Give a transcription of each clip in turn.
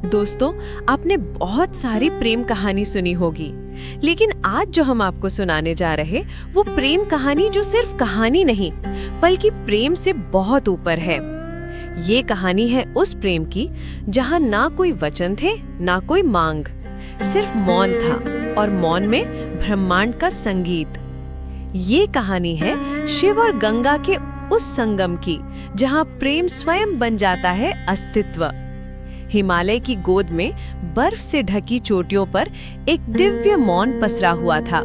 दोस्तों, आपने बहुत सारी प्रेम कहानी सुनी होगी, लेकिन आज जो हम आपको सुनाने जा रहे वो प्रेम कहानी जो सिर्फ कहानी नहीं बल्कि प्रेम से बहुत ऊपर है। ये कहानी है उस प्रेम की जहाँ ना कोई वचन थे ना कोई मांग, सिर्फ मौन था और मौन में ब्रह्मांड का संगीत। ये कहानी है शिव और गंगा के उस संगम की जहाँ प्रेम स्वयं बन जाता है अस्तित्व। हिमालय की गोद में बर्फ से ढकी चोटियों पर एक दिव्य मौन पसरा हुआ था।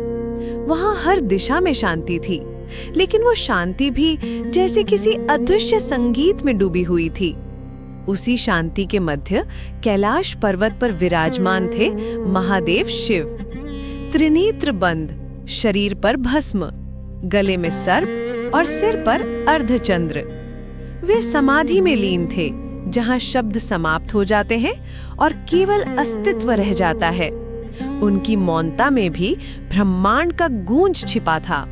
वहाँ हर दिशा में शांति थी, लेकिन वो शांति भी जैसे किसी अदृश्य संगीत में डूबी हुई थी। उसी शांति के मध्य कैलाश पर्वत पर विराजमान थे महादेव शिव, त्रिनेत्र बंद, शरीर पर भस्म, गले में सर्प और सिर पर अर्धचंद्र। वे समाधि में लीन थे, जहां शब्द समाप्त हो जाते हैं और केवल अस्तित्व रह जाता है। उनकी मौनता में भी ब्रह्मांड का गूंज छिपा था।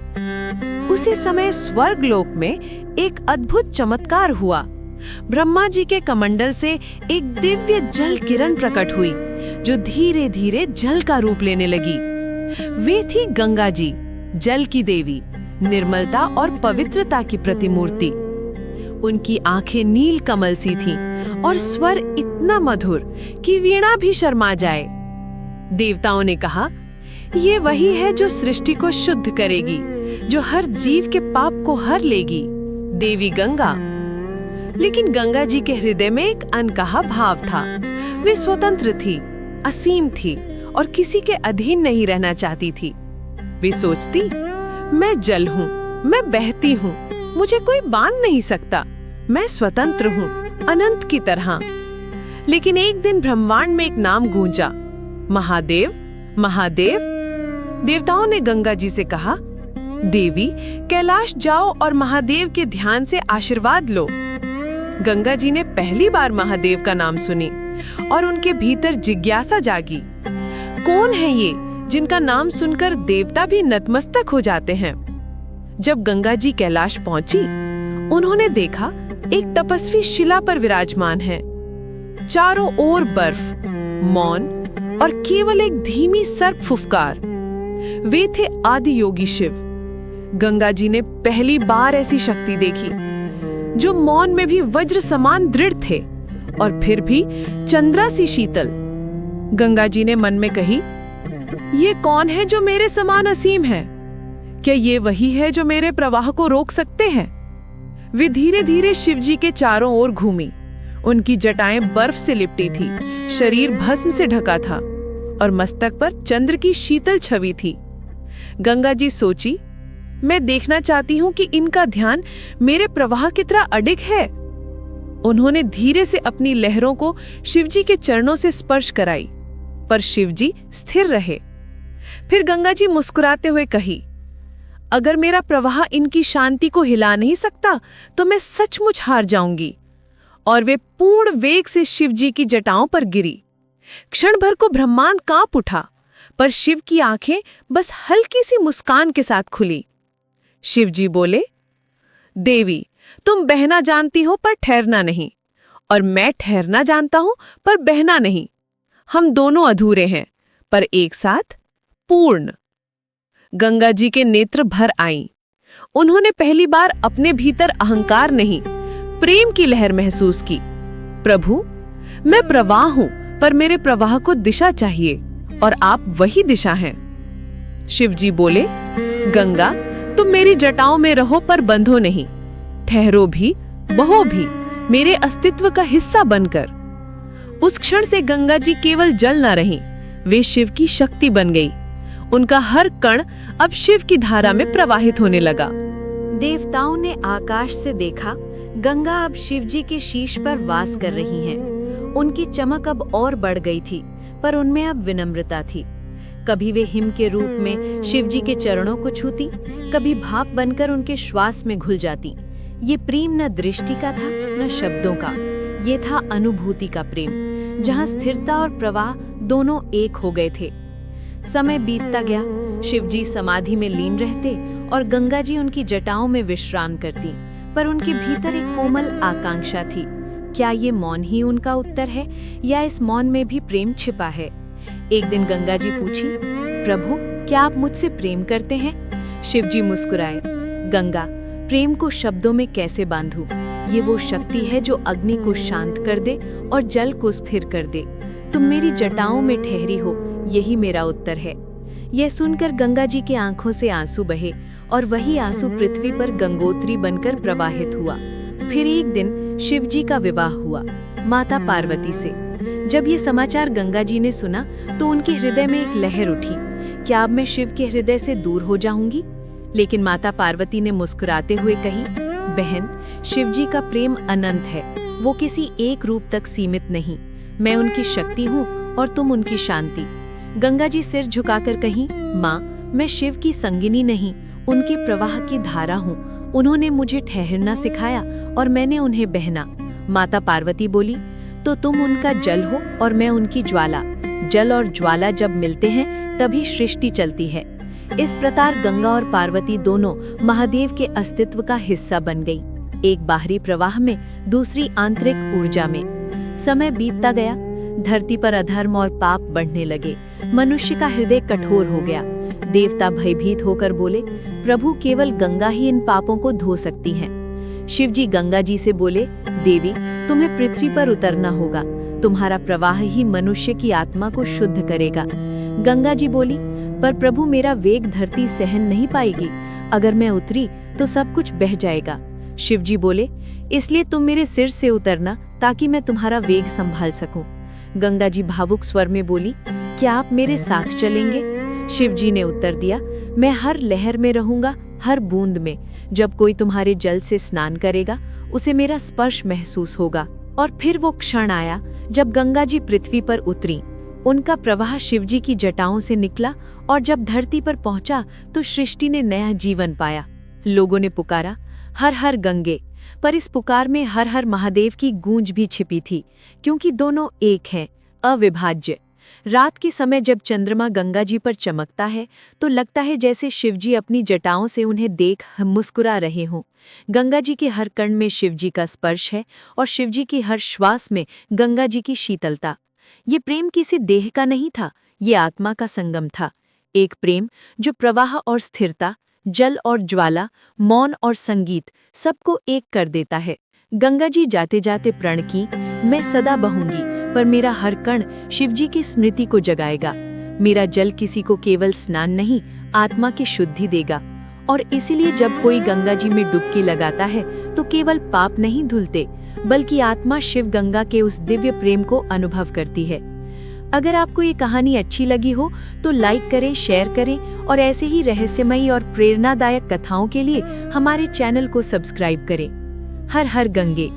उसी समय स्वर्गलोक में एक अद्भुत चमत्कार हुआ। ब्रह्मा जी के कमंडल से एक दिव्य जल किरण प्रकट हुई, जो धीरे धीरे जल का रूप लेने लगी। वे थी गंगा जी, जल की देवी, निर्मलता और पवित्रता की प्रतिमूर्ति। उनकी आंखें नील कमल सी थीं और स्वर इतना मधुर कि वीणा भी शर्मा जाए। देवताओं ने कहा, ये वही है जो सृष्टि को शुद्ध करेगी, जो हर जीव के पाप को हर लेगी, देवी गंगा। लेकिन गंगा जी के हृदय में एक अनकहा भाव था। वे स्वतंत्र थी, असीम थी और किसी के अधीन नहीं रहना चाहती थी। वे सोचती, मैं जल हूँ, मैं बहती हूँ, मुझे कोई बांध नहीं सकता, मैं स्वतंत्र हूँ, अनंत की तरह। लेकिन एक दिन ब्रह्मांड में एक नाम गूंजा, महादेव, महादेव। देवताओं ने गंगा जी से कहा, देवी, कैलाश जाओ और महादेव के ध्यान से आशीर्वाद लो। गंगा जी ने पहली बार महादेव का नाम सुनी और उनके भीतर जिज्ञासा जागी। कौन है ये जिनका नाम सुनकर देवता भी नतमस्तक हो जाते हैं? जब गंगा जी कैलाश पहुंची, उन्होंने देखा एक तपस्वी शिला पर विराजमान है। चारों ओर बर्फ, मौन और केवल एक धीमी सर्प फुफकार। वे थे आदि योगी शिव। गंगा जी ने पहली बार ऐसी शक्ति देखी, जो मौन में भी वज्र समान दृढ़ थे और फिर भी चंद्रा सी शीतल। गंगा जी ने मन में कही, ये कौन है जो मेरे समान असीम है? क्या ये वही है जो मेरे प्रवाह को रोक सकते हैं? वे धीरे धीरे शिवजी के चारों ओर घूमी। उनकी जटाएं बर्फ से लिपटी थी, शरीर भस्म से ढका था और मस्तक पर चंद्र की शीतल छवि थी। गंगा जी सोची, मैं देखना चाहती हूँ कि इनका ध्यान मेरे प्रवाह कितना अडिग है। उन्होंने धीरे से अपनी लहरों को शिवजी के चरणों से स्पर्श कराई, पर शिवजी स्थिर रहे। फिर गंगा जी मुस्कुराते हुए कही, अगर मेरा प्रवाह इनकी शांति को हिला नहीं सकता तो मैं सचमुच हार जाऊंगी। और वे पूर्ण वेग से शिवजी की जटाओं पर गिरी। क्षण भर को ब्रह्मांड कांप उठा, पर शिव की आंखें बस हल्की सी मुस्कान के साथ खुली। शिवजी बोले, देवी, तुम बहना जानती हो पर ठहरना नहीं, और मैं ठहरना जानता हूं पर बहना नहीं। हम दोनों अधूरे हैं पर एक साथ पूर्ण। गंगा जी के नेत्र भर आईं। उन्होंने पहली बार अपने भीतर अहंकार नहीं, प्रेम की लहर महसूस की। प्रभु, मैं प्रवाह हूं, पर मेरे प्रवाह को दिशा चाहिए और आप वही दिशा हैं। शिवजी बोले, गंगा, तुम मेरी जटाओं में रहो पर बंधो नहीं। ठहरो भी, बहो भी, मेरे अस्तित्व का हिस्सा बनकर। उस क्षण से गंगा जी केवल जल न रही, वे शिव की शक्ति बन गई। उनका हर कण अब शिव की धारा में प्रवाहित होने लगा। देवताओं ने आकाश से देखा, गंगा अब शिवजी के शीश पर वास कर रही हैं। उनकी चमक अब और बढ़ गई थी, पर उनमें अब विनम्रता थी। कभी वे हिम के रूप में शिवजी के चरणों को छूती, कभी भाप बनकर उनके श्वास में घुल जाती। ये प्रेम न दृष्टि का था न शब्दों का, ये था अनुभूति का प्रेम, जहाँ स्थिरता और प्रवाह दोनों एक हो गए थे। समय बीतता गया, शिवजी समाधि में लीन रहते और गंगा जी उनकी जटाओं में विश्राम करती, पर उनके भीतर एक कोमल आकांक्षा थी। क्या ये मौन ही उनका उत्तर है या इस मौन में भी प्रेम छिपा है? एक दिन गंगा जी पूछी, प्रभु क्या आप मुझसे प्रेम करते हैं? शिव जी मुस्कुराए, गंगा, प्रेम को शब्दों में कैसे बांधूं? ये वो शक्ति है जो अग्नि को शांत कर दे और जल को स्थिर कर दे। तुम मेरी जटाओं में ठहरी हो, यही मेरा उत्तर है। यह सुनकर गंगा जी की आंखों से आंसू बहे और वही आंसू पृथ्वी पर गंगोत्री बनकर प्रवाहित हुआ। फिर एक दिन शिव जी का विवाह हुआ माता पार्वती से। जब ये समाचार गंगा जी ने सुना तो उनके हृदय में एक लहर उठी, क्या अब मैं शिव के हृदय से दूर हो जाऊंगी? लेकिन माता पार्वती ने मुस्कुराते हुए कही, बहन, शिव जी का प्रेम अनंत है, वो किसी एक रूप तक सीमित नहीं। मैं उनकी शक्ति हूँ और तुम उनकी शांति। गंगा जी सिर झुकाकर कहीं, माँ, मैं शिव की संगिनी नहीं, उनके प्रवाह की धारा हूँ। उन्होंने मुझे ठहरना सिखाया और मैंने उन्हें बहना। माता पार्वती बोली, तो तुम उनका जल हो और मैं उनकी ज्वाला। जल और ज्वाला जब मिलते हैं तभी सृष्टि चलती है। इस प्रकार गंगा और पार्वती दोनों महादेव के अस्तित्व का हिस्सा बन गई, एक बाहरी प्रवाह में, दूसरी आंतरिक ऊर्जा में। समय बीतता गया, धरती पर अधर्म और पाप बढ़ने लगे। मनुष्य का हृदय कठोर हो गया। देवता भयभीत होकर बोले, प्रभु केवल गंगा ही इन पापों को धो सकती है। शिव जी गंगा जी से बोले, देवी, तुम्हें पृथ्वी पर उतरना होगा, तुम्हारा प्रवाह ही मनुष्य की आत्मा को शुद्ध करेगा। गंगा जी बोली, पर प्रभु मेरा वेग धरती सहन नहीं पाएगी, अगर मैं उतरी तो सब कुछ बह जाएगा। शिव जी बोले, इसलिए तुम मेरे सिर से उतरना ताकि मैं तुम्हारा वेग संभाल सकूं। गंगा जी भावुक स्वर में बोली, क्या आप मेरे साथ चलेंगे? शिव जी ने उत्तर दिया, मैं हर लहर में रहूंगा, हर बूंद में। जब कोई तुम्हारे जल से स्नान करेगा उसे मेरा स्पर्श महसूस होगा। और फिर वो क्षण आया जब गंगा जी पृथ्वी पर उतरी। उनका प्रवाह शिव जी की जटाओं से निकला और जब धरती पर पहुंचा तो सृष्टि ने नया जीवन पाया। लोगों ने पुकारा, हर हर गंगे, पर इस पुकार में हर हर महादेव की गूंज भी छिपी थी, क्योंकि दोनों एक हैं, अविभाज्य। रात के समय जब चंद्रमा गंगा जी पर चमकता है तो लगता है जैसे शिव जी अपनी जटाओं से उन्हें देख मुस्कुरा रहे हों। गंगा जी के हर कण में शिव जी का स्पर्श है और शिव जी की हर श्वास में गंगा जी की शीतलता। ये प्रेम किसी देह का नहीं था, ये आत्मा का संगम था। एक प्रेम जो प्रवाह और स्थिरता, जल और ज्वाला, मौन और संगीत सबको एक कर देता है। गंगा जी जाते जाते प्रण की, मैं सदा बहूंगी, पर मेरा हर कण शिव जी की स्मृति को जगाएगा। मेरा जल किसी को केवल स्नान नहीं, आत्मा की शुद्धि देगा। और इसीलिए जब कोई गंगा जी में डुबकी लगाता है तो केवल पाप नहीं धुलते, बल्कि आत्मा शिव गंगा के उस दिव्य प्रेम को अनुभव करती है। अगर आपको ये कहानी अच्छी लगी हो तो लाइक करें, शेयर करें और ऐसे ही रहस्यमयी और प्रेरणादायक कथाओं के लिए हमारे चैनल को सब्सक्राइब करें। हर हर गंगे।